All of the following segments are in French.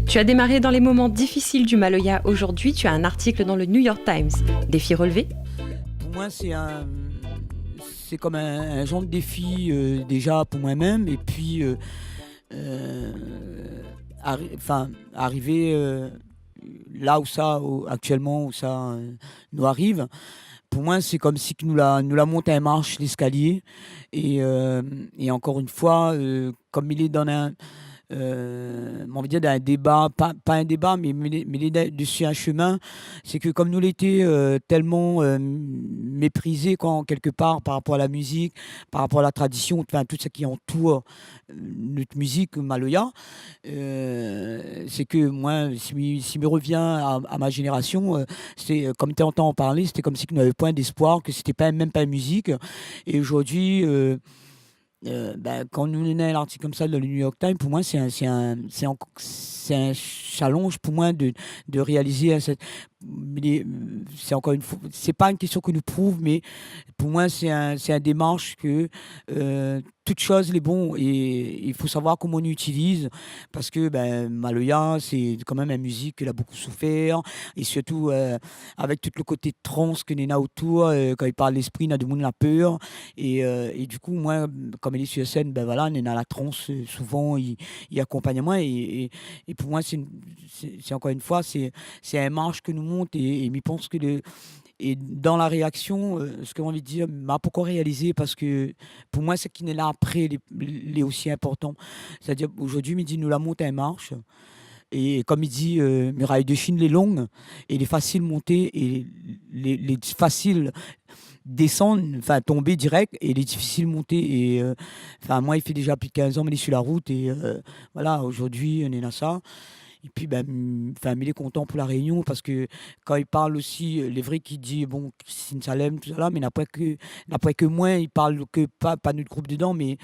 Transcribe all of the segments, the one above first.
Tu as démarré dans les moments difficiles du Maloya. Aujourd'hui, tu as un article dans le New York Times. Défi relevé? Pour moi, c'est comme un genre de défi déjà pour moi-même. Et puis, arriver là où actuellement, où ça nous arrive. Pour moi, c'est comme si que nous la monté un marche l'escalier. Et encore une fois, comme il est dans on va dire d'un débat, pas un débat, mais il est dessus un chemin, c'est que comme nous l'étions tellement méprisé quand, quelque part par rapport à la musique, par rapport à la tradition, enfin tout ce qui entoure notre musique Maloya, c'est que moi, si me revient à ma génération, c'est comme tu entends en parler, c'était comme si nous n'avions point d'espoir, que c'était pas, même pas une musique. Et aujourd'hui, quand nous venons un article comme ça dans le New York Times, pour moi, c'est un challenge pour moi de réaliser c'est encore une fois, c'est pas une question que nous prouve, mais pour moi, c'est un démarche que toute chose est bon et il faut savoir comment on utilise parce que Maloya, c'est quand même une musique qui a beaucoup souffert et surtout avec tout le côté trans que Nena autour, quand il parle de l'esprit, Nena de monde la peur et du coup, moi, comme elle est sur scène, voilà, Nena la trans, souvent, il accompagne moi et pour moi, c'est encore une fois, c'est un marche que nous monte et je pense que et dans la réaction, ce que j'ai envie de dire, m'a pourquoi réalisé parce que pour moi, ce qui n'est là après, les aussi important. C'est-à-dire, aujourd'hui, il dit, nous la montée marche. Et comme il dit, muraille de Chine, les longues, et les faciles montées, et les faciles descendre, enfin tomber direct, et les difficiles monter. Et enfin, moi, il fait déjà plus de 15 ans, mais il est sur la route, et voilà, aujourd'hui, on est là ça. Et puis, enfin, il est content pour la réunion parce que quand il parle aussi, les vrais qui dit, bon, Christine Salem, tout ça là, mais n'après que moi, il parle que pas notre groupe dedans, mais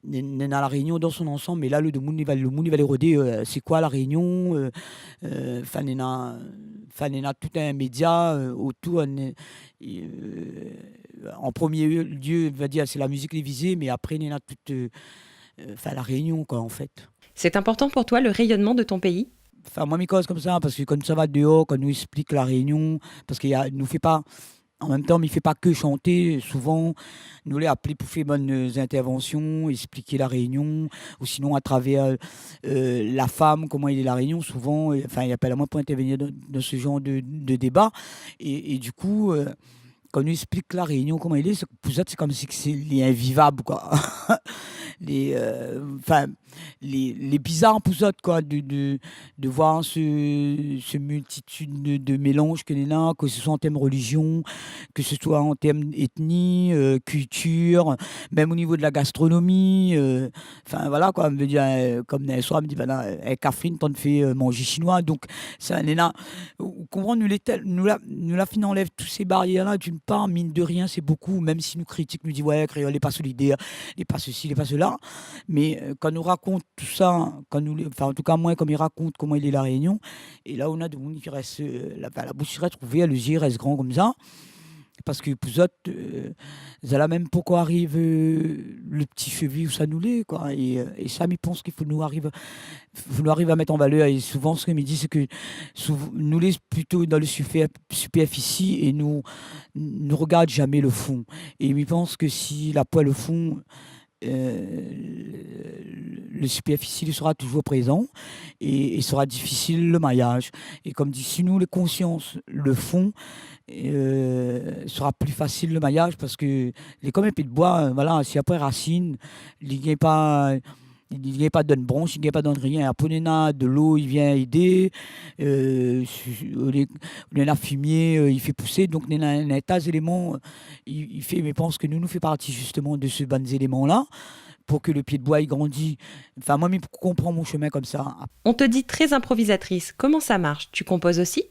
dans la réunion dans son ensemble. Mais là, le monde, le monde, il va les roder. C'est quoi la réunion? Enfin, il y a tout un média autour. En premier lieu, il va dire, c'est la musique télévisée, mais après, il y a toute enfin, la réunion, quoi, en fait. C'est important pour toi le rayonnement de ton pays? Enfin, moi, mes causes comme ça, parce que quand ça va dehors, quand nous explique la réunion, parce qu'il nous fait pas, en même temps, mais il fait pas que chanter. Souvent, nous les appelé pour faire bonnes interventions, expliquer la réunion, ou sinon à travers la femme, comment il est la réunion. Souvent, enfin, il appelle à moi pour intervenir dans ce genre de débat. Et du coup, quand nous explique la réunion, comment il est, pour ça, c'est comme si c'est invivable, quoi. Enfin, les bizarres pour ça, quoi, de voir ce multitude de mélanges que les là, que ce soit en termes religion, que ce soit en termes ethnie, culture, même au niveau de la gastronomie. Enfin, voilà, quoi, me dire, comme un soir, me dit, voilà, Catherine, t'en fais manger chinois. Donc, ça, Néna, comment nous la fin enlève tous ces barrières-là, d'une part, mine de rien, c'est beaucoup, même si nous critiquent, nous dit, ouais, créole n'est pas solidaire, n'est pas ceci, n'est pas cela. Mais quand nous raconte tout ça, enfin en tout cas moi, comme il raconte comment il est la Réunion, et là on a des gens qui restent, la bouche reste ouverte, le yeux reste grand comme ça, parce que pour autres, là même pourquoi arrive le petit cheveu où ça nous l'est, quoi. Et ça, je pense qu'il faut nous arriver à mettre en valeur. Et souvent, ce que me dit, c'est que nous laisse plutôt dans le superficie et nous regarde jamais le fond. Et je pense que si la poêle le fond, le superficiel sera toujours présent et sera difficile le maillage. Et comme dit, si nous, les consciences le font, sera plus facile le maillage parce que les comme un pied de bois, voilà, si après racine, il n'y a pas. Il n'y a pas de branche, il n'y a pas de rien. Après, on a de l'eau, il vient aider. On a fumier, il fait pousser. Donc, on a un tas d'éléments. Il fait, mais je pense que nous fait partie justement de ce bons éléments-là pour que le pied de bois il grandit. Enfin, moi, je comprends mon chemin comme ça. On te dit très improvisatrice. Comment ça marche? Tu composes aussi?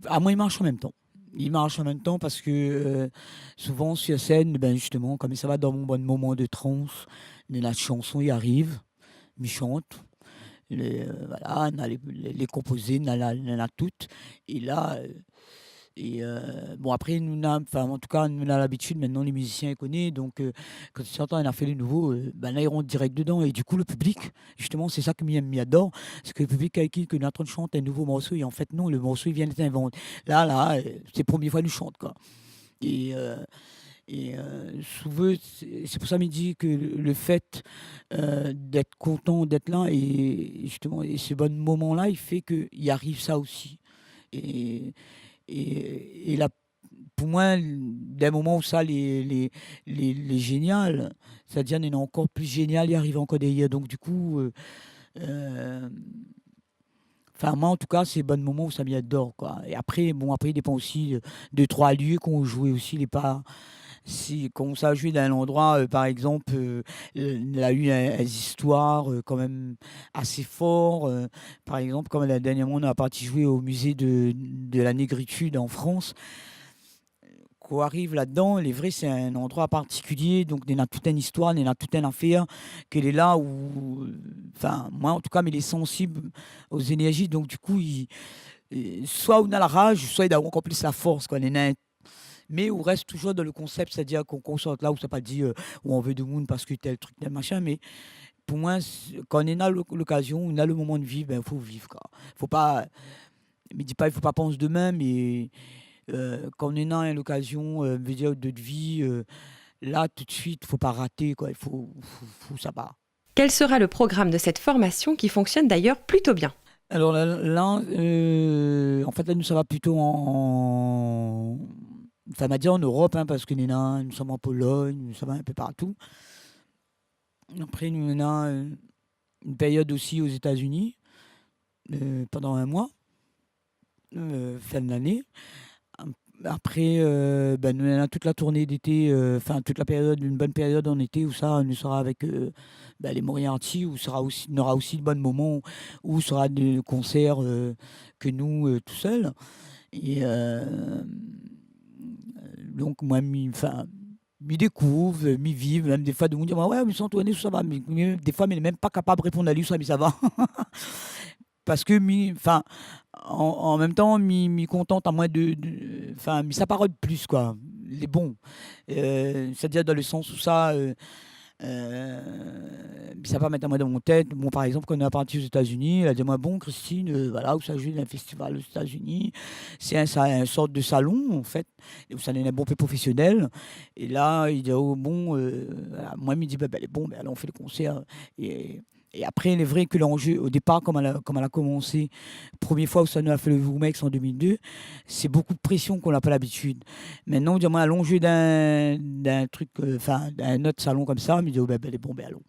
À moi, il marche en même temps. Il marche en même temps parce que souvent sur scène, justement, comme ça va dans mon bon moment de transe, la chanson y arrive, me chante, voilà, on a les composés, on a toutes. Et là, Et bon, après, en tout cas, nous on a l'habitude, maintenant, les musiciens ils connaissent. Donc, quand ils s'entendent, on a fait les nouveaux, ben là, ils rentrent direct dedans. Et du coup, le public, justement, c'est ça que m'y adore. C'est que le public avec qui que nous est en train de chanter un nouveau morceau. Et en fait, non, le morceau, il vient d'être inventé. C'est la première fois qu'il nous chante, quoi. Et, souvent, c'est pour ça qu'il dit que le fait d'être content d'être là, et justement, et ce bon moment-là, il fait qu'il arrive ça aussi. Et, et là, pour moi, des moments où ça, les génial, c'est-à-dire, il y en a encore plus génial, il arrive encore derrière. Donc, du coup, euh, enfin, moi, en tout cas, c'est bon moment où ça m'y adore, quoi. Et après, bon, après, il dépend aussi de trois lieux qu'on jouait aussi, les pas. Si, quand on s'est joué dans un endroit, par exemple, il a eu des histoires quand même assez fort. Par exemple, comme la dernière fois, on a parti jouer au musée de la négritude en France. Qu'on arrive là-dedans, les vrais, c'est un endroit particulier, donc il y a toute une histoire, il y a toute une affaire, qu'elle est là où, enfin, moi en tout cas, mais il est sensible aux énergies, donc du coup, soit on a la rage, soit il a encore plus la force, quoi. Mais on reste toujours dans le concept, c'est-à-dire qu'on sorte là où ça pas dit où on veut de monde parce que tel truc, tel machin, mais pour moi, quand on a l'occasion, on a le moment de vivre, il faut vivre, quoi. Faut pas, me dis pas, il faut pas penser demain, mais quand on a l'occasion, veut dire, de vie, là, tout de suite, faut pas rater, quoi. Faut ça va. Quel sera le programme de cette formation qui fonctionne d'ailleurs plutôt bien? Alors là, en fait, là, nous, ça va plutôt ça m'a dit en Europe, hein, parce que nous sommes en Pologne, nous sommes un peu partout. Après, nous, on a une période aussi aux États-Unis, pendant un mois, fin de l'année. Après, ben, nous, on a toute la tournée d'été, enfin, toute la période, une bonne période en été où ça, nous sera avec ben, les Moriarty, où on aura aussi de bons moments où sera des concerts que nous, tout seuls. Et donc, moi, enfin, m'y découvre, m'y vivre, même des fois, de me dire, ouais, mais sans tourner, ça va. Mais des fois, mais même pas capable de répondre à lui, ça, mais ça va. Parce que, enfin, en même temps, m'y contente à moins enfin, sa parole plus, quoi. Les bons. C'est-à-dire dans le sens où ça. Ça va mettre à moi dans mon tête. Bon, par exemple, quand on est parti aux États-Unis, elle a dit moi, bon, Christine, voilà, où ça joue dans un festival aux États-Unis. C'est un sorte de salon, en fait, où ça est un bon peu professionnel. Et là, il dit, oh, bon, voilà. Moi, il me dit, bah, ben, bon, ben, alors on fait le concert. Et après, il est vrai que l'enjeu, au départ, comme elle a commencé, première fois où ça nous a fait le Voumex en 2002, c'est beaucoup de pression qu'on n'a pas l'habitude. Maintenant, dis-moi, l'enjeu d'un truc, enfin, d'un autre salon comme ça, il me dit, oh, ben, bon, ben, allons.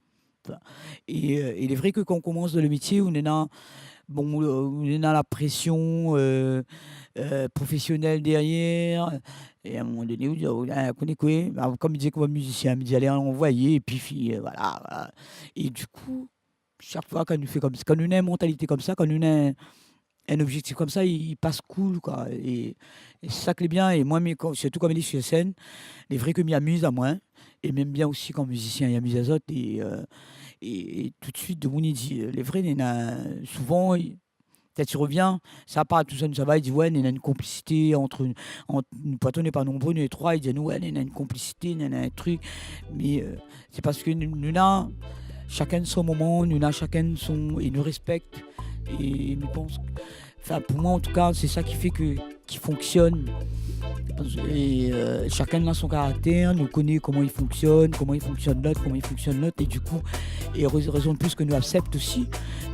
Enfin, et il est vrai que quand on commence dans le métier, on est là, bon, on est dans la pression professionnelle derrière. Et à un moment donné, on dit, oh, là, on est quoi? Ben, comme il disait comme musicien, il me dit, allez, envoyer, et puis, voilà, voilà. Et du coup, chaque fois qu'on nous fait comme ça, quand on a une mentalité comme ça, quand on a un objectif comme ça, il passe cool, quoi. Et c'est ça qui est bien. Et moi, surtout comme il est sur scène, les vrais que m'y amuse à moi, et même bien aussi quand musicien, il amuse les autres. Et tout de suite, de mon il dit, les vrais, il y en a souvent, peut-être tu reviens, ça part, tout ça, ça va, il dit, ouais, il y a une complicité entre nous, pas on n'est pas nombreux, nous les trois, il dit, nous, ouais, il y a une complicité, il y a un truc. Mais c'est parce que nous, là, chacun son moment, nous avons chacun son. Ils nous respectent. Et je pense. Enfin, pour moi, en tout cas, c'est ça qui fait qu'il fonctionne. Et chacun a son caractère, nous connaît comment il fonctionne l'autre, comment il fonctionne l'autre. Et du coup, et raison de plus que nous accepte aussi.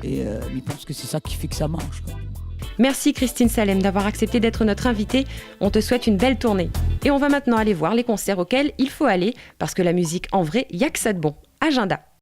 Et je pense que c'est ça qui fait que ça marche, quoi. Merci Christine Salem d'avoir accepté d'être notre invitée. On te souhaite une belle tournée. Et on va maintenant aller voir les concerts auxquels il faut aller, parce que la musique en vrai, il n'y a que ça de bon. Agenda.